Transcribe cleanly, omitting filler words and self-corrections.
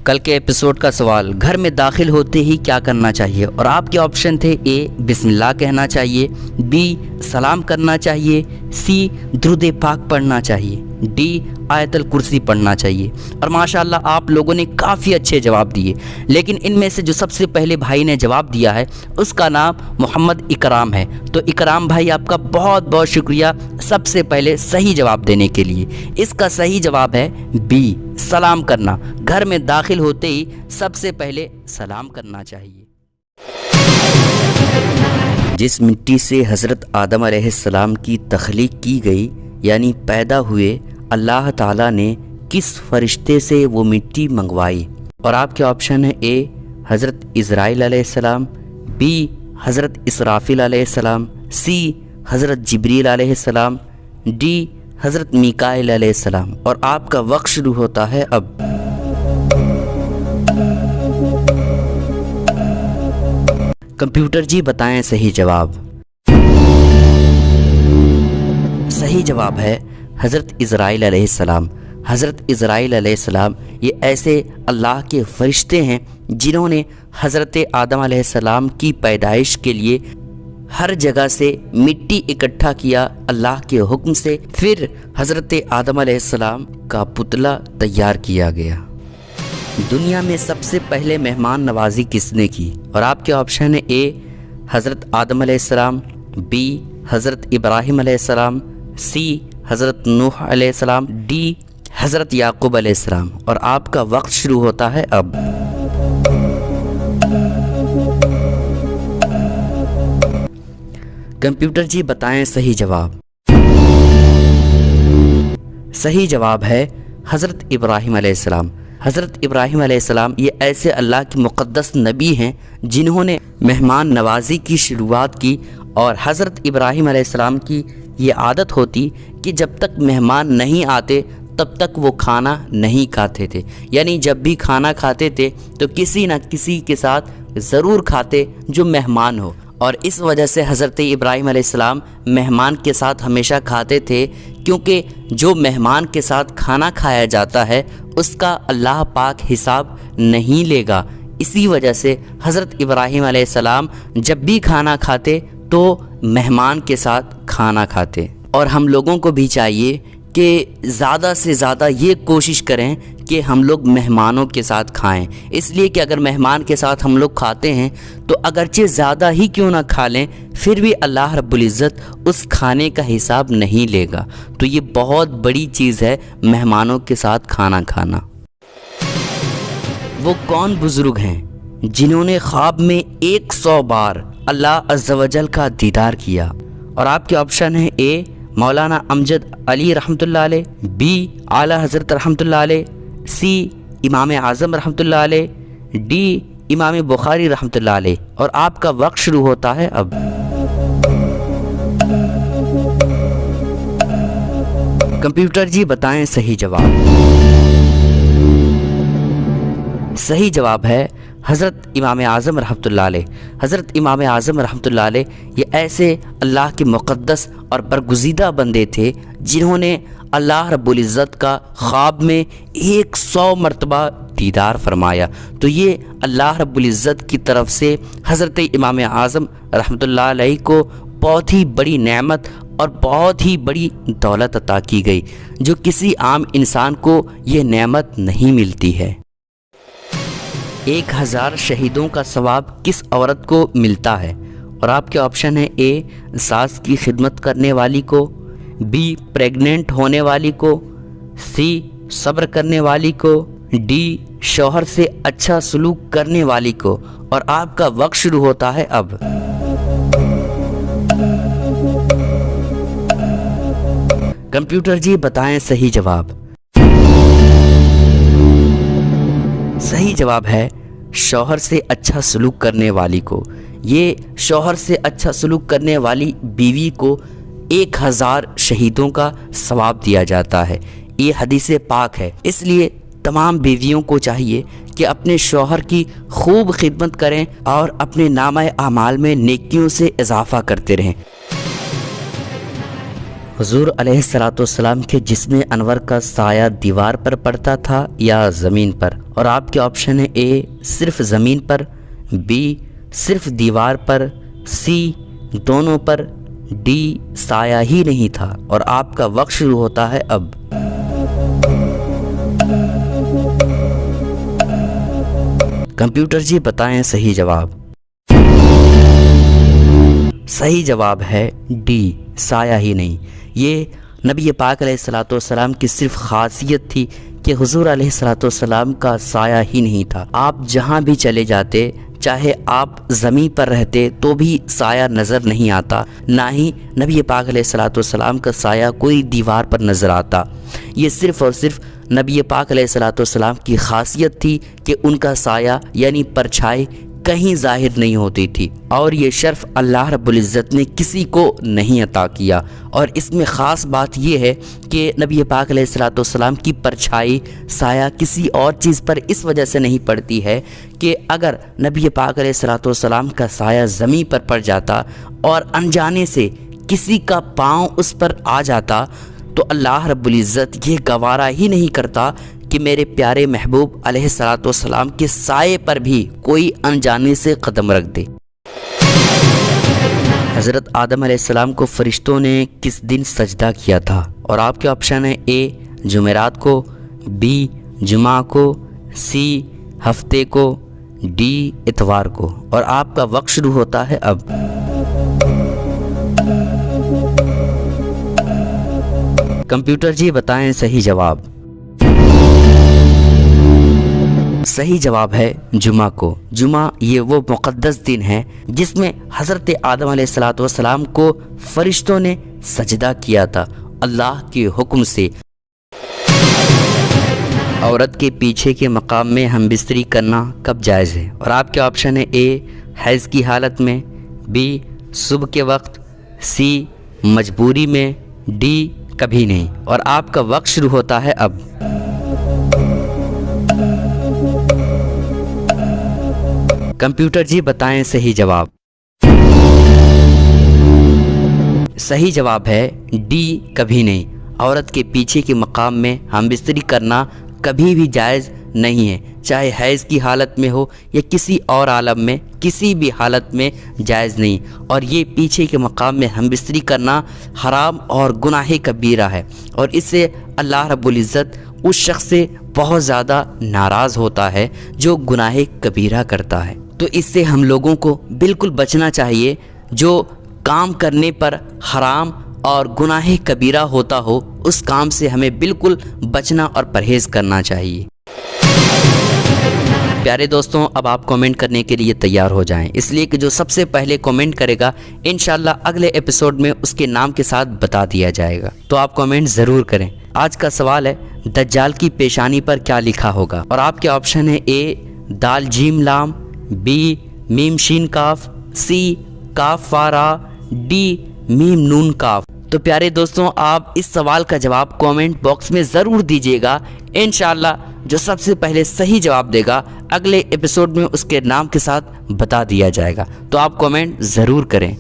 کل کے ایپیسوڈ کا سوال، گھر میں داخل ہوتے ہی کیا کرنا چاہیے؟ اور آپ کے آپشن تھے اے بسم اللہ کہنا چاہیے، بی سلام کرنا چاہیے، سی درود پاک پڑھنا چاہیے، ڈی آیت الکرسی پڑھنا چاہیے۔ اور ماشاءاللہ آپ لوگوں نے کافی اچھے جواب دیے، لیکن ان میں سے جو سب سے پہلے بھائی نے جواب دیا ہے اس کا نام محمد اکرام ہے۔ تو اکرام بھائی آپ کا بہت بہت شکریہ سب سے پہلے صحیح جواب دینے کے لیے۔ اس کا صحیح جواب ہے بی سلام کرنا۔ گھر میں داخل ہوتے ہی سب سے پہلے سلام کرنا چاہیے۔ جس مٹی سے حضرت آدم علیہ السلام کی تخلیق کی گئی، یعنی پیدا ہوئے، اللہ تعالیٰ نے کس فرشتے سے وہ مٹی منگوائی؟ اور آپ کے آپشن ہے اے حضرت اسرائیل علیہ السلام، بی حضرت اسرافیل علیہ السلام، سی حضرت جبریل علیہ السلام، ڈی حضرت میکائیل علیہ السلام۔ اور آپ کا وقت شروع ہوتا ہے اب۔ کمپیوٹر جی بتائیں صحیح جواب۔ صحیح جواب ہے حضرت اسرائیل علیہ السلام۔ حضرت اسرائیل علیہ السلام یہ ایسے اللہ کے فرشتے ہیں جنہوں نے حضرت آدم علیہ السلام کی پیدائش کے لیے ہر جگہ سے مٹی اکٹھا کیا اللہ کے حکم سے، پھر حضرت آدم علیہ السلام کا پتلا تیار کیا گیا۔ دنیا میں سب سے پہلے مہمان نوازی کس نے کی؟ اور آپ کے آپشن ہے اے حضرت آدم علیہ السلام، بی حضرت ابراہیم علیہ السلام، سی حضرت نوح علیہ السلام، ڈی حضرت یعقوب علیہ السلام۔ اور آپ کا وقت شروع ہوتا ہے اب۔ کمپیوٹر جی بتائیں صحیح جواب۔ صحیح جواب ہے حضرت ابراہیم علیہ السلام۔ حضرت ابراہیم علیہ السلام یہ ایسے اللہ کے مقدس نبی ہیں جنہوں نے مہمان نوازی کی شروعات کی، اور حضرت ابراہیم علیہ السلام کی یہ عادت ہوتی کہ جب تک مہمان نہیں آتے تب تک وہ کھانا نہیں کھاتے تھے، یعنی جب بھی کھانا کھاتے تھے تو کسی نہ کسی کے ساتھ ضرور کھاتے جو مہمان ہو۔ اور اس وجہ سے حضرت ابراہیم علیہ السلام مہمان کے ساتھ ہمیشہ کھاتے تھے، کیونکہ جو مہمان کے ساتھ کھانا کھایا جاتا ہے اس کا اللہ پاک حساب نہیں لے گا۔ اسی وجہ سے حضرت ابراہیم علیہ السلام جب بھی کھانا کھاتے تو مہمان کے ساتھ کھانا کھاتے۔ اور ہم لوگوں کو بھی چاہیے کہ زیادہ سے زیادہ یہ کوشش کریں کہ ہم لوگ مہمانوں کے ساتھ کھائیں، اس لیے کہ اگر مہمان کے ساتھ ہم لوگ کھاتے ہیں تو اگرچہ زیادہ ہی کیوں نہ کھا لیں، پھر بھی اللہ رب العزت اس کھانے کا حساب نہیں لے گا۔ تو یہ بہت بڑی چیز ہے مہمانوں کے ساتھ کھانا کھانا۔ وہ کون بزرگ ہیں جنہوں نے خواب میں 100 بار اللہ عز و جل کا دیدار کیا؟ اور آپ کے آپشن ہیں اے مولانا امجد علی رحمۃ اللہ علیہ، بی اعلیٰ حضرت رحمۃ اللہ علیہ، سی امام اعظم رحمۃ اللہ علیہ، ڈی امام بخاری رحمۃ اللہ علیہ۔ اور آپ کا وقت شروع ہوتا ہے اب۔ کمپیوٹر جی بتائیں صحیح جواب۔ صحیح جواب ہے حضرت امام اعظم رحمۃ اللہ علیہ۔ حضرت امام اعظم رحمۃ اللہ علیہ یہ ایسے اللہ کے مقدس اور برگزیدہ بندے تھے جنہوں نے اللہ رب العزت کا خواب میں 100 مرتبہ دیدار فرمایا۔ تو یہ اللہ رب العزت کی طرف سے حضرت امام اعظم رحمۃ اللہ علیہ کو بہت ہی بڑی نعمت اور بہت ہی بڑی دولت عطا کی گئی، جو کسی عام انسان کو یہ نعمت نہیں ملتی ہے۔ 1000 شہیدوں کا ثواب کس عورت کو ملتا ہے؟ اور آپ کے آپشن ہیں اے ساس کی خدمت کرنے والی کو، بی پریگننٹ ہونے والی کو، سی صبر کرنے والی کو، ڈی شوہر سے اچھا سلوک کرنے والی کو۔ اور آپ کا وقت شروع ہوتا ہے اب۔ کمپیوٹر جی بتائیں صحیح جواب۔ صحیح جواب ہے شوہر سے اچھا سلوک کرنے والی کو۔ یہ شوہر سے اچھا سلوک کرنے والی بیوی کو 1000 شہیدوں کا ثواب دیا جاتا ہے۔ یہ حدیث پاک ہے، اس لیے تمام بیویوں کو چاہیے کہ اپنے شوہر کی خوب خدمت کریں اور اپنے نامہ اعمال میں نیکیوں سے اضافہ کرتے رہیں۔ حضور علیہ الصلوۃ والسلام کے جسم انور کا سایہ دیوار پر پڑتا تھا یا زمین پر؟ اور آپ کے آپشن ہے اے صرف زمین پر، بی صرف دیوار پر، سی دونوں پر، ڈی سایہ ہی نہیں تھا۔ اور آپ کا وقت شروع ہوتا ہے اب۔ کمپیوٹر جی بتائیں صحیح جواب۔ صحیح جواب ہے ڈی سایہ ہی نہیں۔ یہ نبی پاک علیہ الصلوۃ والسلام کی صرف خاصیت تھی کہ حضور علیہ الصلوۃ والسلام کا سایہ ہی نہیں تھا۔ آپ جہاں بھی چلے جاتے، چاہے آپ زمین پر رہتے تو بھی سایہ نظر نہیں آتا، نہ ہی نبی پاک علیہ الصلوۃ والسلام کا سایہ کوئی دیوار پر نظر آتا۔ یہ صرف اور صرف نبی پاک علیہ الصلوۃ والسلام کی خاصیت تھی کہ ان کا سایہ یعنی پرچھائی کہیں ظاہر نہیں ہوتی تھی، اور یہ شرف اللہ رب العزت نے کسی کو نہیں عطا کیا۔ اور اس میں خاص بات یہ ہے کہ نبی پاک علیہ الصلوۃ والسلام کی پرچھائی سایہ کسی اور چیز پر اس وجہ سے نہیں پڑتی ہے کہ اگر نبی پاک علیہ الصلوۃ والسلام کا سایہ زمین پر پڑ جاتا اور انجانے سے کسی کا پاؤں اس پر آ جاتا تو اللہ رب العزت یہ گوارا ہی نہیں کرتا کہ میرے پیارے محبوب علیہ الصلوۃ والسلام کے سائے پر بھی کوئی انجانے سے قدم رکھ دے۔ حضرت آدم علیہ السلام کو فرشتوں نے کس دن سجدہ کیا تھا؟ اور آپ کے آپشن ہیں اے جمعرات کو، بی جمعہ کو، سی ہفتے کو، ڈی اتوار کو۔ اور آپ کا وقت شروع ہوتا ہے اب۔ کمپیوٹر جی بتائیں صحیح جواب۔ صحیح جواب ہے جمعہ کو۔ جمعہ یہ وہ مقدس دن ہے جس میں حضرت آدم علیہ الصلوۃ والسلام کو فرشتوں نے سجدہ کیا تھا اللہ کے حکم سے۔ عورت کے پیچھے کے مقام میں ہم بستری کرنا کب جائز ہے؟ اور آپ کے آپشن ہے اے حیض کی حالت میں، بی صبح کے وقت، سی مجبوری میں، ڈی کبھی نہیں۔ اور آپ کا وقت شروع ہوتا ہے اب۔ کمپیوٹر جی بتائیں صحیح جواب۔ صحیح جواب ہے ڈی کبھی نہیں۔ عورت کے پیچھے کے مقام میں ہم بستری کرنا کبھی بھی جائز نہیں ہے، چاہے حیض کی حالت میں ہو یا کسی اور عالم میں، کسی بھی حالت میں جائز نہیں۔ اور یہ پیچھے کے مقام میں ہم بستری کرنا حرام اور گناہ کبیرہ ہے، اور اس سے اللہ رب العزت اس شخص سے بہت زیادہ ناراض ہوتا ہے جو گناہ کبیرہ کرتا ہے۔ تو اس سے ہم لوگوں کو بالکل بچنا چاہیے، جو کام کرنے پر حرام اور گناہ کبیرہ ہوتا ہو اس کام سے ہمیں بالکل بچنا اور پرہیز کرنا چاہیے۔ پیارے دوستوں، اب آپ کامنٹ کرنے کے لیے تیار ہو جائیں، اس لیے کہ جو سب سے پہلے کامنٹ کرے گا انشاءاللہ اگلے ایپیسوڈ میں اس کے نام کے ساتھ بتا دیا جائے گا، تو آپ کامنٹ ضرور کریں۔ آج کا سوال ہے دجال کی پیشانی پر کیا لکھا ہوگا؟ اور آپ کے آپشن ہے اے دال جیم لام، بی میم شین کاف، سی کاف فارا، ڈی میم نون کاف۔ تو پیارے دوستوں، آپ اس سوال کا جواب کامنٹ باکس میں ضرور دیجیے گا، انشاءاللہ جو سب سے پہلے صحیح جواب دے گا اگلے ایپیسوڈ میں اس کے نام کے ساتھ بتا دیا جائے گا، تو آپ کامنٹ ضرور کریں۔